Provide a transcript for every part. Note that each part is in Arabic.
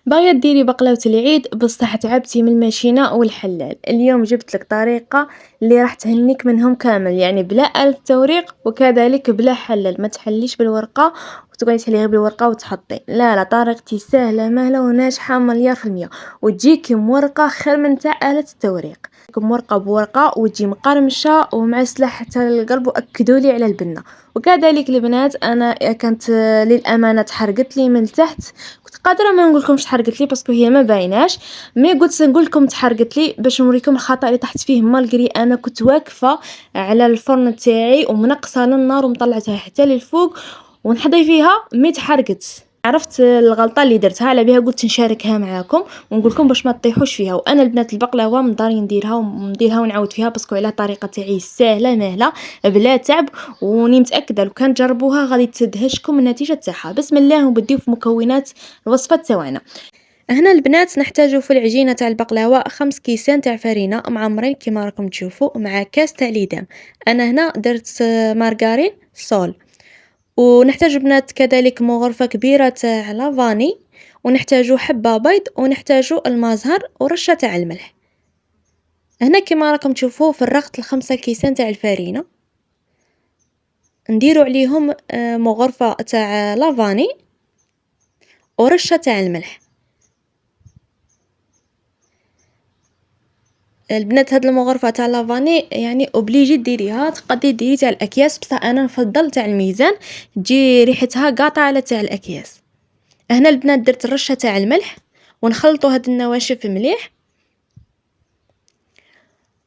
باغية ديري بقلاوة العيد بصح تعبتي من الماشينة والحلال. اليوم جبت لك طريقة اللي راح تهنيك منهم كامل، يعني بلا آلة توريق وكذلك بلا حلال. ما تحليش بالورقة وتقعدي تحلي غير بالورقة وتحطي، لا طريقتي سهلة مهلة وناجحة مليار في المية، وتجيك مورقة خير من تاع آلة التوريق. مورقة بورقة وتجي مقرمشة ومعسلة حتى القلب، وأكدوا لي على البنة. وكذلك البنات انا كانت للامانه تحرقت لي من تحت، كنت قادره ما نقولكمش تحرقت لي باسكو هي ما بايناش، مي قلت نقول لكم تحرقت لي باش نوريكم الخطا اللي طحت فيه. مالغري انا كنت واقفه على الفرن تاعي ومنقصه للنار ومطلعتها حتى للفوق ونحضي فيها، مي تحرقت. عرفت الغلطه اللي درتها، على بها قلت نشاركها معاكم ونقول لكم باش ما تطيحوش فيها. وانا البنات البقلاوه مداري نديرها ونعاود فيها باسكو على طريقه تاعي سهله مهله بلا تعب، وني متاكده لو كان تجربوها غادي تدهشكم النتيجه تاعها. بسم الله ونبديو في مكونات الوصفه تاعنا. هنا البنات نحتاجو في العجينه تاع البقلاوه 5 كيسان تاع فرينه معمرين كيما راكم تشوفوا، مع كاس تاع ليدام. انا هنا درت مارغرين سول. ونحتاج بنات كذلك مغرفه كبيره تاع لافاني، ونحتاجو حبه بيض، ونحتاجو المزهر ورشه تاع الملح. هنا كيما راكم تشوفوا فرغت ال5 كيسان تاع الفرينه، نديرو عليهم مغرفة تاع لافاني ورشة تاع الملح. البنات هاد المغرفة تاع لافاني يعني اوبليجي ديريها، تقدري ديري تاع الاكياس بصح انا نفضل تاع الميزان، تجي ريحتها قاطعه على تاع الاكياس. هنا البنات درت الرشه تاع الملح ونخلطو هاد النواشف مليح،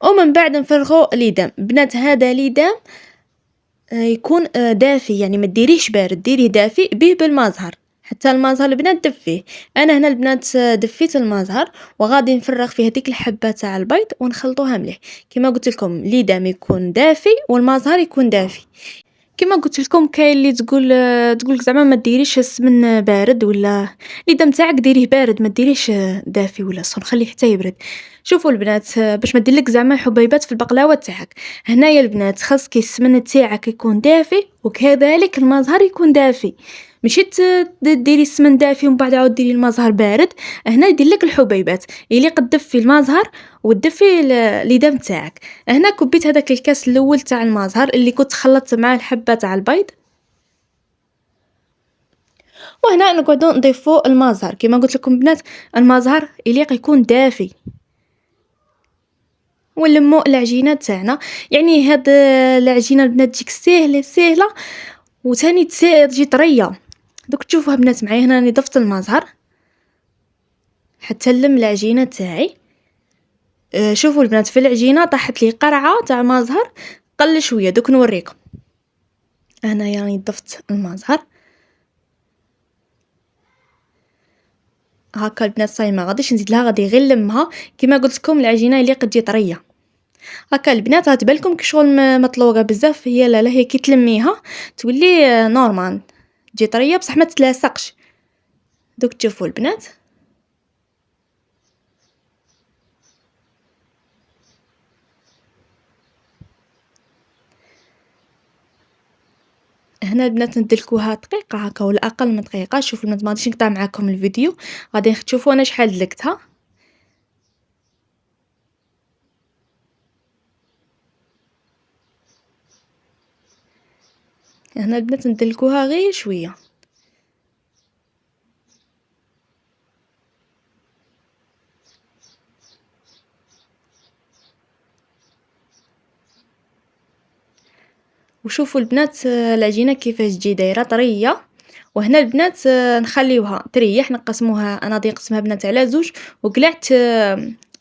ومن بعد نفرغو ليدام. بنات هذا ليدام يكون دافي، يعني ما ديريهش بارد، ديريه دافي بيه بالمزهر، حتى المزهر البنات دفيه. انا هنا البنات دفيت المزهر وغادي نفرغ فيه هذيك الحبه تاع البيض ونخلطوها مليح. كما قلت لكم ليدام يكون دافي والمزهر يكون دافي. كما قلت لكم كاين اللي تقولك زعما ما ديريش السمن بارد، ولا ليدام تاعك ديريه بارد، ما ديريش دافي ولا سخون، خليه حتى يبرد. شوفوا البنات باش ما ديرلك زعما حبيبات في البقلاوه تاعك، هنايا البنات خاصك السمن تاعك يكون دافي وكذلك المزهر يكون دافي. ماشي ديري السمن دافي ومن بعد عاود ديري المزهر بارد، هنا يدير لك الحبيبات اللي قد دفي المزهر ودفي ليدام تاعك. هنا كبيت هذاك الكاس الاول تاع المزهر اللي كنت خلطت معاه الحبه تاع البيض، وهنا نقعدوا نضيفوا المزهر. كما قلت لكم بنات المزهر يليق يكون دافي، ونلموا العجينه تاعنا. يعني هاد العجينه البنات تجيك سهله سهله وثاني تجي طريه. دوك تشوفوها بنات معايا، هنا راني ضفت المزهر حتى نلم العجينه تاعي. شوفوا البنات في العجينه طاحت لي قرعه تاع مزهر، قل شويه دوك نوريكم. انا يعني ضفت المزهر هكا البنات، صاي ما غاديش نزيد لها، غادي غير نلمها. كما قلت لكم العجينه اللي قد تجي طريه هكا البنات، غتبان لكم كي شغل مطلوقه بزاف، هي لا هي كي تلميها تولي نورمال تجي طريه بصح ما تتلاصقش. دوك تشوفوا البنات هنا البنات ندلكوها دقيقه هكا ولا اقل من دقيقه. شوفوا البنات ما غاديش نقطع معاكم الفيديو، غادي تشوفوا انا شحال دلكتها. هنا البنات ندلكوها غير شويه. وشوفوا البنات العجينه كيفاش تجي دايره طريه. وهنا البنات نخليوها تريح، نقسموها، انا غادي نقسمها بنات على زوج، وقلعت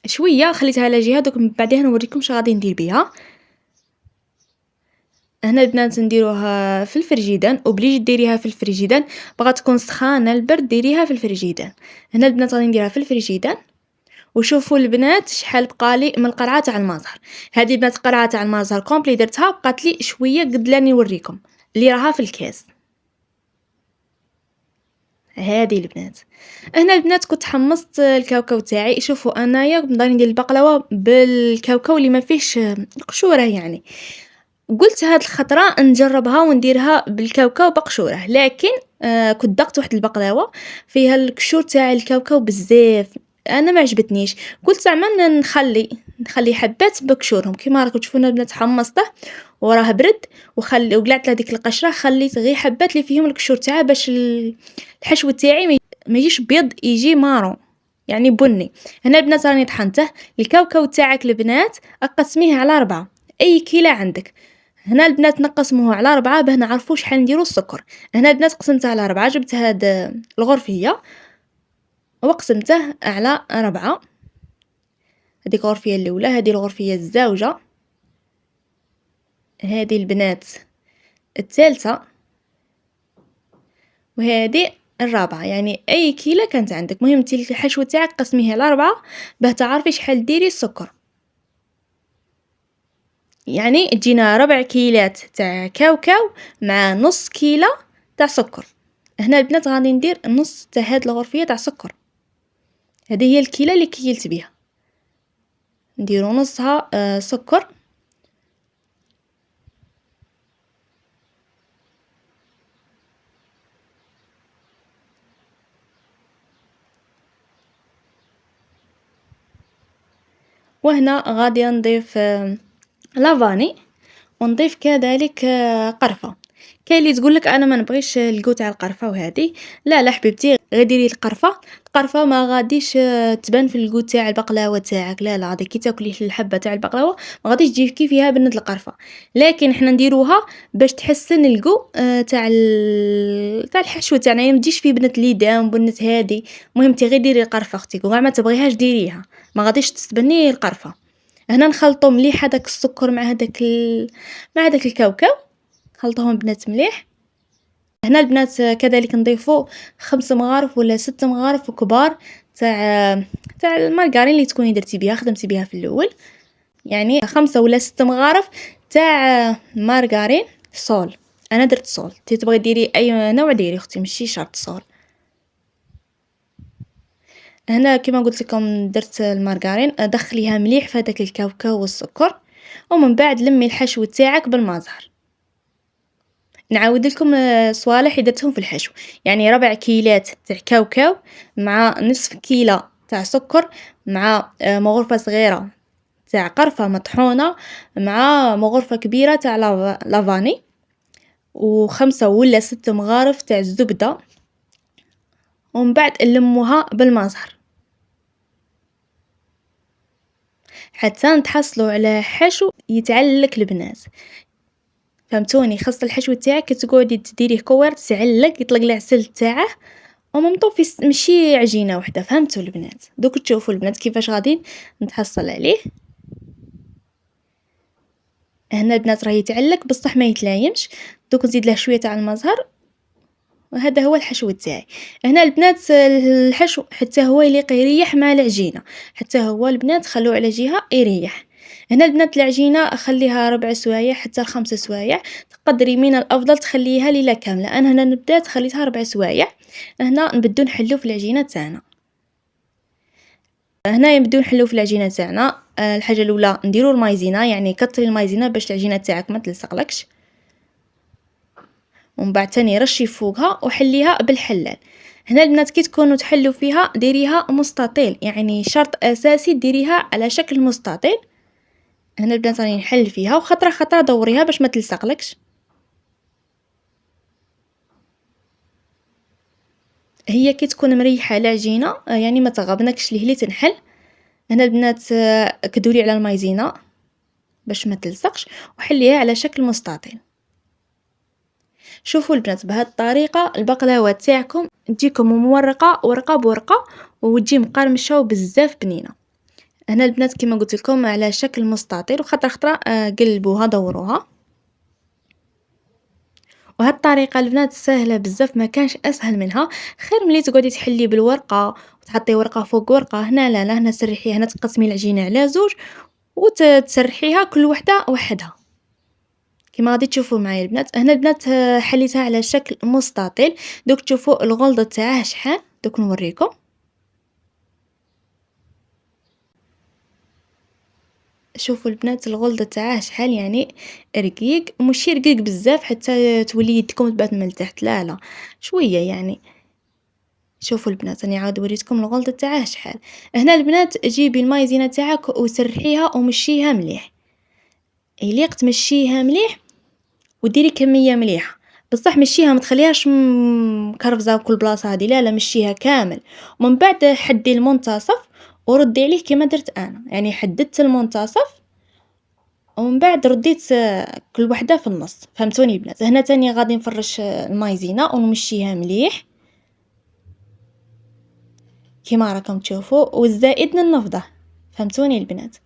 شويه خليتها على جهه. دوك بعدها نوريكم شنو غادي ندير بها. هنا البنات نديروها في الفريجيدان، اوبليجي ديريها في الفريجيدان، بغات تكون سخانه البرد ديريها في الفريجيدان. هنا البنات غادي نديرها في الفريجيدان. وشوفوا البنات شحال بقالي من القرعه تاع المزهر. هذه البنات قرعه تاع المزهر كومبلي درتها، بقات لي شويه قد لاني نوريكم اللي راها في الكاس. هذه البنات هنا البنات كنت حمصت الكاوكاو تاعي. شوفوا انايا نضاني ندير البقلاوه بالكاوكاو اللي ما فيهش القشوره يعني. قلت هاد الخطرة نجربها ونديرها بالكاوكاو بقشوره، لكن كنت دقت واحد البقلاوة فيها القشور تاع الكاوكاو بزاف، أنا ما عجبتنيش، قلت زعما نخلي حبات بقشورهم، كيما راكم تشوفون البنات حمصته وراه برد وقلعت له ديك القشرة، خليت غير حبات اللي فيهم القشور تاعها باش الحشو تاعي ما يجيش بيض، يجي مارون يعني بني. هنا البنات راني طحنته. الكاوكاو تاعك البنات قسميه على 4، أي كيلة عندك. هنا البنات نقسموه على 4 باه نعرفوا شحال نديرو السكر. هنا البنات قسمته على 4، جبت هاد الغرفية وقسمته على 4. هذيك الغرفية الأولى، هذه الغرفية الزاوجة، هذه البنات الثالثة، وهذه الرابعة. يعني أي كيلة كانت عندك، مهم نتي الحشو تاعك قسميه على 4 باه تعرفي شحال ديري السكر. يعني تجينا 4 كيلات تاع كاوكاو مع نص كيلة تاع سكر. هنا البنات غادي ندير نص تاع هاد الغرفية تاع سكر، هذه هي الكيلة اللي كيلت بها، نديرو نصها سكر. وهنا غادي نضيف لافاني، ونضيف كذلك قرفة. كاين اللي تقولك انا ما نبغيش الكو تاع القرفه وهذه، لا لا حبيبتي، غير ديري القرفه ما غاديش تبان في الكو تاع البقلاوه تاعك، لا لا، غادي كي تاكلي الحبه تاع البقلاوه ما غاديش تجي كي فيها بنه القرفه، لكن حنا نديروها باش تحسن الكو تاع الحشو تاعنا، يعني ما تجيش فيه بنه ليدام بنه هذه. المهم انت غير ديري القرفه اختي، وكاع ما تبغيهاش ديريها، ما غاديش تستبني القرفه. هنا نخلطو مليح هذاك السكر مع مع هذاك الكاوكاو، خلطوهم بنات مليح. هنا البنات كذلك نضيفو 5 مغارف ولا 6 مغارف كبار تاع المارغرين اللي تكوني درتي بها خدمتي بها في الاول، يعني 5 ولا 6 مغارف تاع مارغرين صول. انا درت صول، انت تبغي ديري اي نوع ديري اختي، ماشي شرط صول. هنا كما قلت لكم درت المارغرين، دخليها مليح في هذاك الكاوكاو والسكر، ومن بعد لمي الحشو تاعك بالمازهر. نعاود لكم صوالح اللي درتهم في الحشو، يعني 4 كيلات تاع كاوكاو مع نصف كيلة تاع سكر مع مغرفة صغيرة تاع قرفة مطحونة مع مغرفة كبيرة تاع لافاني، و5 ولا 6 مغارف تاع الزبدة، ومن بعد نلموها بالمازهر حتى نتحصلوا على حشو يتعلق البنات. فهمتوني؟ خاص الحشو تاعك تقعدي تديريه كور تعلق، يطلق العسل تاعه وممطو في ماشي عجينه وحده. فهمتوا البنات؟ دوك تشوفوا البنات كيفاش غادي نتحصل عليه. هنا البنات راه يتعلق بصح ما يتلايمش، دوك نزيد له شويه تاع المزهر، وهذا هو الحشو تاعي. هنا البنات الحشو حتى هو يليق يريح مع العجينه، حتى هو البنات خلوه على جهه يريح. هنا البنات العجينه خليها 4 سوايع حتى 5 سوايع، تقدري من الافضل تخليها ليله كامله. انا هنا نبدات خليتها 4 سوايع. هنا نبدو نحلو في العجينه تاعنا. هنا نبدو نحلو في العجينه تاعنا. الحاجه الاولى نديرو المايزينا، يعني كتري المايزينا باش العجينه تاعك ما تلصقلكش، ومن بعد تاني رشي فوقها وحليها بالحلال. هنا البنات كي تكونوا تحلوا فيها ديريها مستطيل، يعني شرط اساسي ديريها على شكل مستطيل. هنا البنات راني نحل فيها وخطره خطره دوريها باش ما تلصقلكش. هي كي تكون مريحه العجينه يعني ما تغبنكش ليه تنحل. هنا البنات كدوري على المايزينا باش ما تلصقش وحليها على شكل مستطيل. شوفوا البنات بهذه الطريقه البقلاوه تاعكم تجيكم مورقه ورقه بورقه وتجي مقرمشه وبزاف بنينه. هنا البنات كما قلت لكم على شكل مستطيل، وخطره خطره قلبوها دوروها. وهاد الطريقه البنات سهله بزاف، ما كانش اسهل منها. خير ملي تقعدي تحلي بالورقه وتحطي ورقه فوق ورقه، هنا لا لا، هنا سرحيها، هنا تقسمي العجينه على زوج وتسرحيها كل وحده وحدها كما غادي تشوفوا معايا البنات. هنا البنات حليتها على شكل مستطيل، دوك تشوفوا الغلظه تاعه شحال، دوك نوريكم. شوفوا البنات الغلظة تاعه شحال يعني رقيق، ماشي رقيق بزاف حتى تولي يدكم تبات من التحت، لا شوية يعني. شوفوا البنات راني عاود وريتكم الغلظة تاعه شحال. هنا البنات جيبي المايزينا تاعك وسرحيها ومشيها مليح، يليق تمشيها مليح وديري كمية مليحة، بصح مشيها ما تخليهاش مكرفزة كل بلاصة هادي، لا مشيها كامل، ومن بعد حدي المنتصف وردي عليه كما درت انا، يعني حددت المنتصف ومن بعد رديت كل وحده في النص. فهمتوني البنات؟ هنا تاني غادي نفرش المايزينا ونمشيها مليح كيما راكم تشوفوا، والزائد ننفضه. فهمتوني البنات؟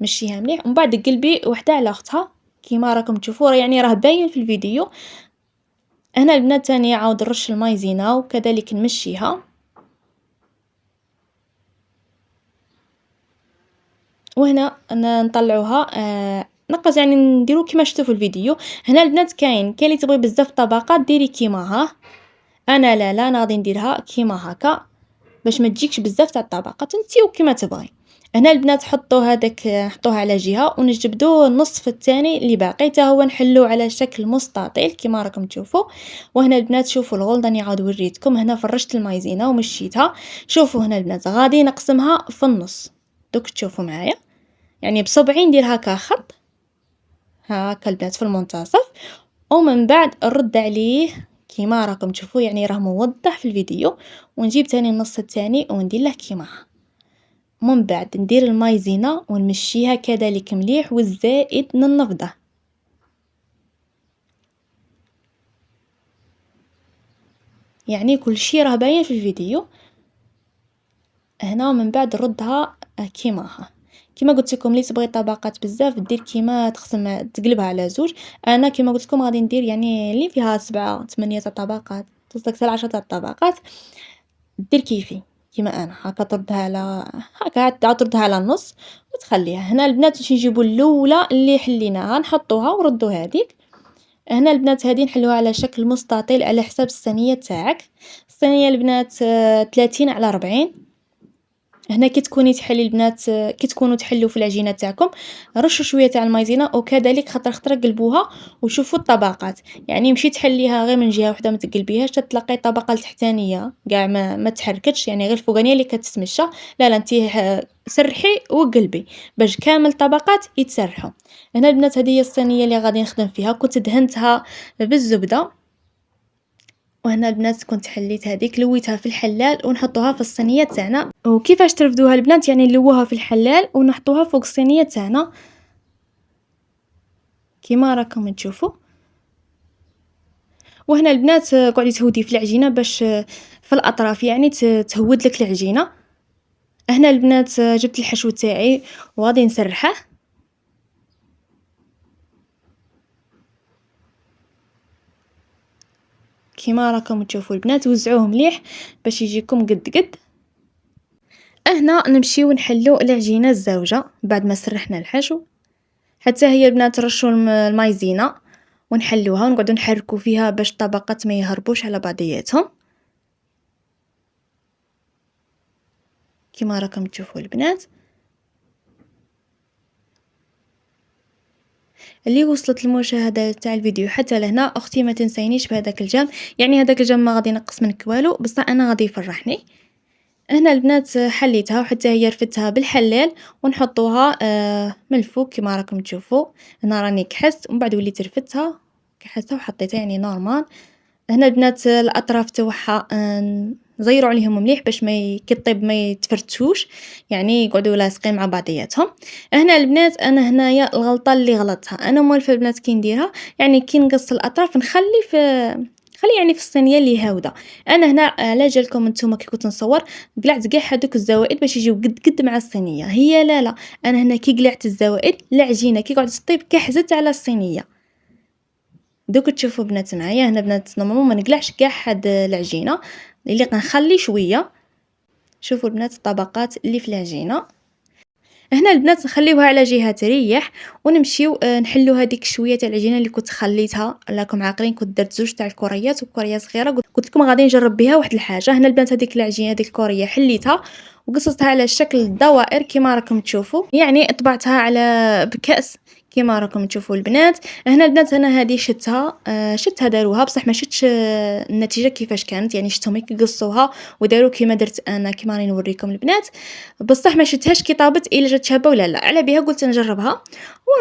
مشيها مليح ومن بعد قلبي وحده على اختها كيما راكم تشوفوا، يعني راه باين في الفيديو. هنا البنات تاني عاود نرش المايزينا وكذلك نمشيها، وهنا نطلعوها نقص يعني نديرو كيما شفتوا في الفيديو. هنا البنات كاين اللي تبغي بزاف طبقات ديري كيما ها، انا لا انا غادي نديرها كيما هكا باش ما تجيكش بزاف تاع الطبقات، نتيو كيما تبغي. هنا البنات حطوا هذاك حطوها على جهه ونجبدوا النصف الثاني اللي باقي حتى هو نحلوه على شكل مستطيل كيما راكم تشوفوا. وهنا البنات شوفوا الغلظه راني عاود وريتكم، هنا فرشت المايزينا ومشيتها. شوفوا هنا البنات غادي نقسمها في النص، دوك تشوفوا معايا يعني بصبعي ندير هكا خط هكا البنات في المنتصف، ومن بعد نرد عليه كيما راكم تشوفوا، يعني راه موضح في الفيديو، ونجيب تاني النص الثاني وندير له كيما ها. من بعد ندير المايزينا ونمشيها كذلك مليح والزائد ننفضه، يعني كل شيء راه باين في الفيديو. هنا ومن بعد نردها كيما ها، كيما قلت لكم اللي تبغي طبقات بزاف دير كيما تقلبها على زوج. انا كيما قلت لكم غادي ندير يعني اللي فيها 7 8 تاع طبقات تصدق حتى 10 تاع الطبقات، دير كيفي كيما انا هكا تردها على هكا تردها على النص وتخليها. هنا البنات باش نجيبوا الاولى اللي حليناها نحطوها وردوا هذيك. هنا البنات هذه نحلوها على شكل مستطيل على حساب الصينيه تاعك. الصينيه البنات 30 على 40. هنا كي تكوني تحلي البنات كي تكونوا تحلوا في العجينه تاعكم رشوا شويه تاع المايزينا وكذلك خطره قلبوها وشوفوا الطبقات، يعني مشي تحليها غير من جهه واحده ما تقلبيهاش تتلقاي الطبقه التحتانيه كاع ما تحركتش، يعني غير الفوقانيه اللي كتسمشى. لا انت سرحي وقلبي باش كامل الطبقات يتسرحوا. هنا البنات هذه هي الصينيه اللي غادي نخدم فيها، كنت دهنتها بالزبده. وهنا البنات كنت حليت هذيك لويتها في الحلال ونحطوها في الصينيه تاعنا. وكيفاش ترفدوها البنات؟ يعني نلوها في الحلال ونحطوها فوق الصينيه تاعنا كيما راكم تشوفوا. وهنا البنات قعدي تهودي في العجينه باش في الاطراف يعني تهود لك العجينه. هنا البنات جبت الحشو تاعي وغادي نسرحه كيما راكم تشوفوا البنات، وزعوه مليح باش يجيكم قد. هنا نمشيو نحلو العجينه الزوجه بعد ما سرحنا الحشو، حتى هي البنات نرشوا المايزينا ونحلوها ونقعدوا نحركوا فيها باش الطبقات ما يهربوش على بعضياتهم كيما راكم تشوفوا البنات. اللي وصلت المشاهده تاع الفيديو حتى لهنا اختي ما تنسينيش بهذاك الجام، يعني هذاك الجام ما غادي ينقص منك والو، بصح انا غادي يفرحني. هنا البنات حليتها وحتى هي رفتها بالحلال ونحطوها من الفوق كيما راكم تشوفوا. هنا راني كحست ومن بعد وليت رفتها كحستها وحطيتها يعني نورمال. هنا البنات الاطراف تاعها نزيروا عليهم مليح باش كي طيب ما يتفرتوش، يعني يقعدوا لاصقين مع بعضياتهم. هنا البنات انا هنايا الغلطه اللي غلطتها انا موالفه البنات كي نديرها، يعني كي نقص الاطراف خلي يعني في الصينيه اللي هاوده. انا هنا لا جالكم نتوما كي كنت نصور قلعت كاع هذوك الزوائد باش يجيو قد مع الصينيه، هي لا انا هنا كي قلعت الزوائد العجينه كي قعدت تطيب كحزت على الصينيه. دوك تشوفوا بنات معايا هنا بنات نورمالمون ما نقلعش كاع هاد العجينه اللي نخلي شويه. شوفوا البنات الطبقات اللي في العجينه. هنا البنات نخليوها على جهه تريح ونمشيو نحلو هذيك شويه تاع العجينه اللي كنت خليتها. راكم عاقلين كنت درت زوج تاع الكريات وكريه صغيره، قلت لكم غادي نجرب بها واحد الحاجه. هنا البنات هذيك العجينه هذيك الكريه حليتها وقصصتها على شكل دوائر كيما راكم تشوفوا، يعني طبعتها على بكأس كيما راكم تشوفوا البنات. هنا البنات أنا هذه شدتها شدتها داروها بصح ما شدتش النتيجة كيفاش كانت، يعني شفتهم هيك قصوها وداروا كيما درت أنا كيما راني نوريكم البنات، بصح ما شدتهاش كي طابت إلا جات شابة ولا لا. على بها قلت نجربها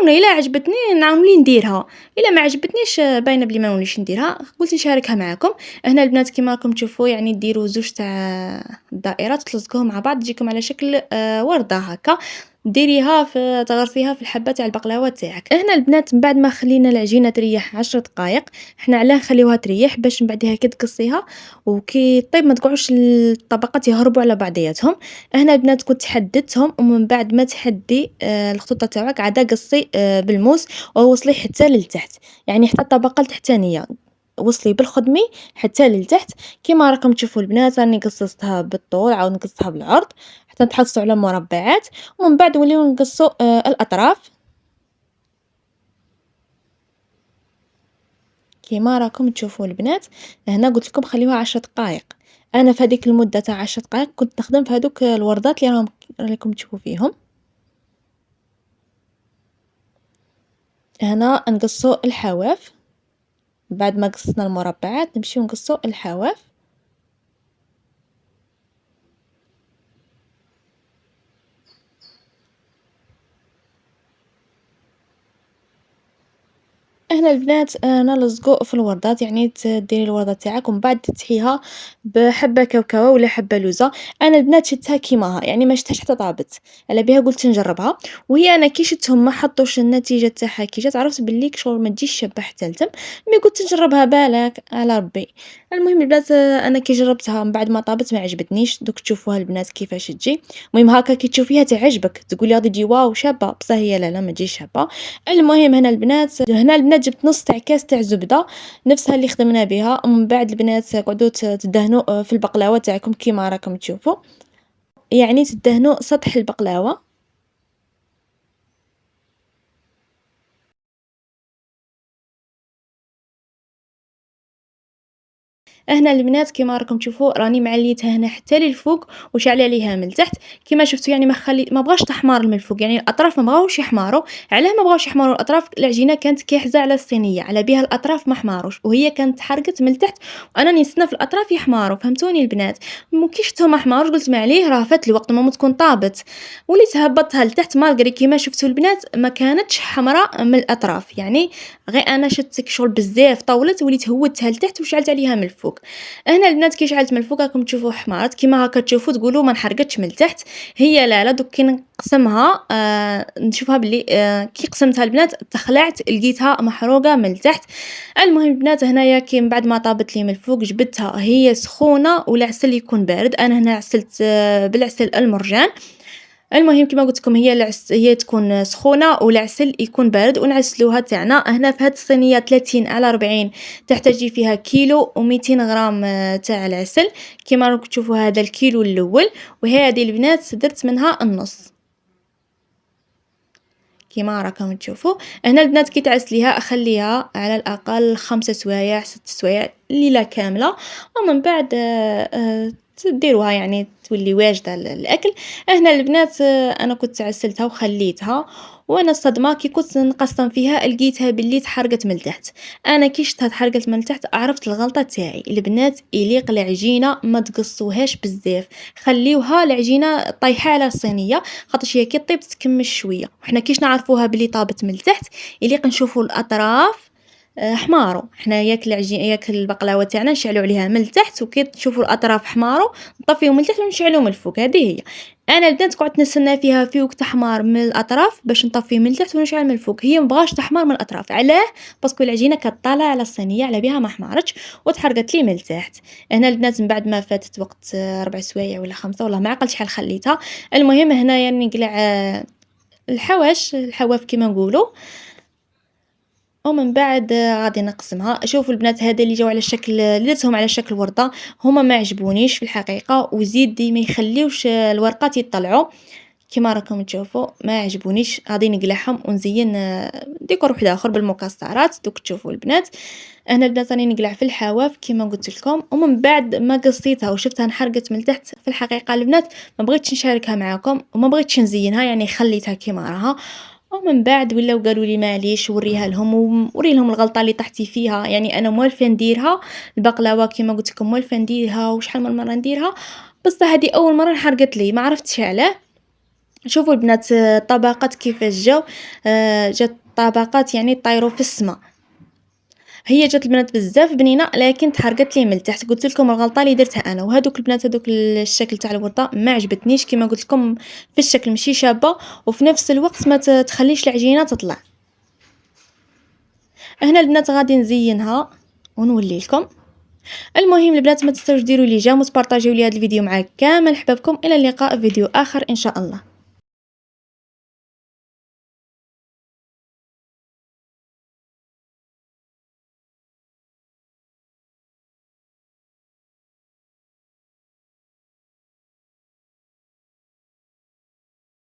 إلا عجبتني نولي نديرها، إلا ما عجبتنيش باينة بلي ما نوليش نديرها، قلت نشاركها معاكم. هنا البنات كيما راكم تشوفوا يعني ديروا زوج تاع دائرات تلصقوهم مع بعض تجيكم على شكل وردة هكا، ديريها تغرسيها في الحبة تاع البقلاوة تاعك. هنا البنات من بعد ما خلينا العجينة تريح 10 دقائق، حنا علاه نخليوها تريح باش من بعدها كي تقصيها وكي طيب ما تقعوش الطبقات يهربوا على بعضياتهم. هنا البنات كنت حددتهم ومن بعد ما تحدي الخطوطة تاعك عادا قصي بالموس ووصلي حتى للتحت، يعني حتى الطبقة التحتانية وصلي بالخدمي حتى للتحت. كيما راكم تشوفوا البنات راني قصصتها بالطول عاود نقصها بالعرض حتى نتحصلوا على مربعات، ومن بعد نوليو نقصوا الأطراف كيما راكم تشوفوا البنات. هنا قلت لكم خليوها 10 دقائق، انا في هذيك المده تاع 10 دقائق كنت نخدم في هذوك الوردات اللي راكم تشوفوا فيهم. هنا نقصوا الحواف، بعد ما قصنا المربعات نمشيو نقصوا الحواف. هنا البنات نلصقوا في الوردات، يعني ديري الوردة تاعك ومن بعد تتحيها بحبة كاوكاو ولا حبة لوزة. انا البنات شدتها كيماها يعني ما شدتهاش حتى طابت، على بها قلت نجربها، وهي انا كي شدتهم ما حطوش النتيجة تاعها كي جات عرفت باللي شغل ما تجيش شابة حتى لتم، مي قلت نجربها بالك على ربي. المهم البنات انا كي جربتها من بعد ما طابت ما عجبتنيش، دوك تشوفوها البنات كيفاش تجي. المهم هكا كي تشوفيها تعجبك تقولي غادي تجي واو شابة، بصح هي لا ما تجيش شابة. المهم هنا البنات جبت نص تاع كاس تاع زبدة نفسها اللي خدمنا بها، ومن بعد البنات قعدوا تدهنوا في البقلاوة تاعكم كيما راكم تشوفوا، يعني تدهنوا سطح البقلاوة. هنا البنات كيما راكم تشوفوا راني معليتها هنا حتى للفوق وشعلي عليها من التحت كيما شفتوا، يعني ما بغاش تحمر من الفوق، يعني الاطراف ما بغاوش يحمروا. علاه ما بغاوش يحمروا الاطراف؟ العجينه كانت كيحزه على الصينيه على بها الاطراف ما حماروش وهي كانت حرقت من التحت، وانا نستنى في الاطراف يحمروا، فهمتوني البنات؟ كي شفتهم ما حماروش قلت ما عليه راه فات الوقت ما تكون طابت، وليت هبطتها لتحت مالغري كيما شفتوا البنات ما كانتش حمراء من الاطراف، يعني غير انا شدت شغل بزاف طولت وليت هودتها لتحت وشعلت عليها من الفوق. هنا البنات كي شعلت من الفوق راكم تشوفوا حمارات كيما هكا تشوفوا تقولوا ما نحرقتش من التحت، هي لا دوك كي نقسمها نشوفها بلي كي قسمتها البنات تخلعت لقيتها محروقه من التحت. المهم البنات هنايا كي من بعد ما طابت لي من الفوق جبتها هي سخونه والعسل يكون بارد، انا هنا عسلت بالعسل المرجان. المهم كما قلت لكم هي تكون سخونه والعسل يكون بارد ونعسلوها تاعنا. هنا في هاد الصينيه 30 على 40 تحتاجي فيها كيلو و200 غرام تاع العسل، كما راكم تشوفوا هذا الكيلو الاول، وهذه البنات درت منها النص كيما راكم تشوفوا. هنا البنات كي تعسليها خليها على الاقل 5 سوايع 6 سوايع ليله كامله، ومن بعد تديروها يعني تولي واجده الاكل. هنا البنات انا كنت عسلتها وخليتها، وانا الصدمه كي كنت نقسم فيها لقيتها باللي تحرقت من التحت. انا كي شفتها تحرقت من التحت عرفت الغلطه تاعي. البنات يليق العجينه ما تقصوهاش بزاف، خليوها العجينه طايحه على الصينيه خاطرش هي كي طيب تكمش شويه، وحنا كيش نعرفوها بلي طابت من التحت يليق نشوفوا الاطراف حمارو. حنا ياك البقلاوه تاعنا نشعلوا عليها من التحت وكي تشوفوا الاطراف حمارو نطفيو من التحت ونشعلوا من الفوق، هذه هي. انا البنات قعدت نستنى فيها فوق تحمار من الاطراف باش نطفيه من التحت ونشعل من الفوق، هي مبغاش تحمر من الاطراف. علاه؟ باسكو العجينه كطالعه على الصينيه على بها ما حمارتش وتحرقت لي من التحت. هنا البنات من بعد ما فاتت وقت 4 سوايع ولا 5 والله ما عقلت شحال خليتها. المهم هنايا نقلع الحواف كيما نقولوا، ومن بعد غادي نقسمها. شوفوا البنات هذا اللي جاو على الشكل اللي درتهم على شكل ورده هما ما عجبونيش في الحقيقه، وزيد ما يخليوش الورقات يطلعوا كيما راكم تشوفوا ما عجبونيش، غادي نقلعهم ونزين ديكور واحد آخر بالمكسرات. دوك تشوفوا البنات، هنا البنات راني نقلع في الحواف كيما قلت لكم، ومن بعد ما قصيتها وشفتها انحرقت من التحت، في الحقيقة البنات ما بغيتش نشاركها معاكم وما بغيتش نزينها، يعني خليتها كيما راها. ومن بعد ولاو قالوا لي معليش وريها لهم ووري لهم الغلطة اللي طحتي فيها، يعني أنا موالفة نديرها البقلاوة كيما قلت لكم، موالفة نديرها وشحال من مرة نديرها، بصح هذه أول مرة انحرقت لي ما عرفتش علاه. شوفوا البنات الطبقات كيفاش جاو، جات طبقات يعني طايروا في السما. هي جات البنات بزاف بنينه لكن تحرقت لي من التحت، قلت لكم الغلطه اللي درتها انا. وهذوك البنات هذوك الشكل تاع الورده ما عجبتنيش كيما قلت لكم، في الشكل ماشي شابه وفي نفس الوقت ما تخليش العجينه تطلع. هنا البنات غادي نزينها ونولي لكم. المهم البنات ما تنساوش ديروا لي جيم وتبارطاجيو لي هذا الفيديو مع كامل حبابكم. الى اللقاء في فيديو اخر ان شاء الله.